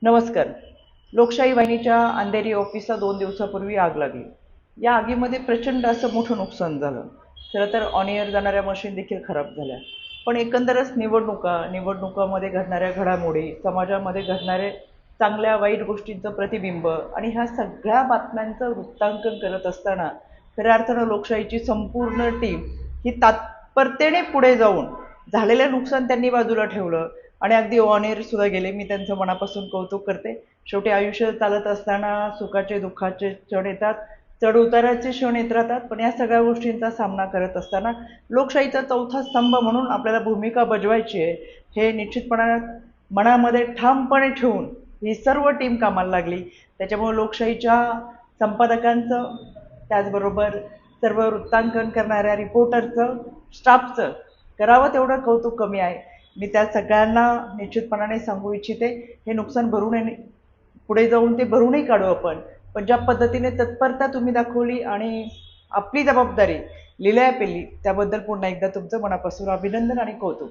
नमस्कार. लोकशाही वाहिनीच्या अंधेरी ऑफिसला 2 दिवसापूर्वी आग लागली. या आगीमध्ये प्रचंड असं मोठं नुकसान झालं. खरं तर ऑन एअर जाणाऱ्या मशीन देखील खराब झाल्या. पण एकंदरच निवडणुकामध्ये घडणाऱ्या घडामोडी, समाजामध्ये घडणारे चांगल्या वाईट गोष्टींचं प्रतिबिंब आणि ह्या सगळ्या बातम्यांचं वृत्तांकन करत असताना खऱ्या अर्थानं लोकशाहीची संपूर्ण टीम ही तात्परतेने पुढे जाऊन झालेलं नुकसान त्यांनी बाजूला ठेवलं आणि अगदी ऑन एअर सुद्धा गेले. मी त्यांचं मनापासून कौतुक करते. शेवटी आयुष्य चालत असताना सुखाचे दुःखाचे क्षण येतात, चढ उताराचे क्षण येत राहतात, पण या सगळ्या गोष्टींचा सामना करत असताना लोकशाहीचा चौथा स्तंभ म्हणून आपल्याला भूमिका बजवायची आहे हे निश्चितपणे मनामध्ये ठामपणे ठेवून ही सर्व टीम कामाला लागली. त्याच्यामुळे लोकशाहीच्या संपादकांचं, त्याचबरोबर सर्व वृत्तांकन करणाऱ्या रिपोर्टरचं, स्टाफचं करावं तेवढं कौतुक कमी आहे. मी त्या सगळ्यांना निश्चितपणाने सांगू इच्छिते, हे नुकसान भरूनही पुढे जाऊन ते भरूनही काढू आपण. पण ज्या पद्धतीने तत्परता तुम्ही दाखवली आणि आपली जबाबदारी लिलया पेलली त्याबद्दल पुन्हा एकदा तुमचं मनापासून अभिनंदन आणि कौतुक.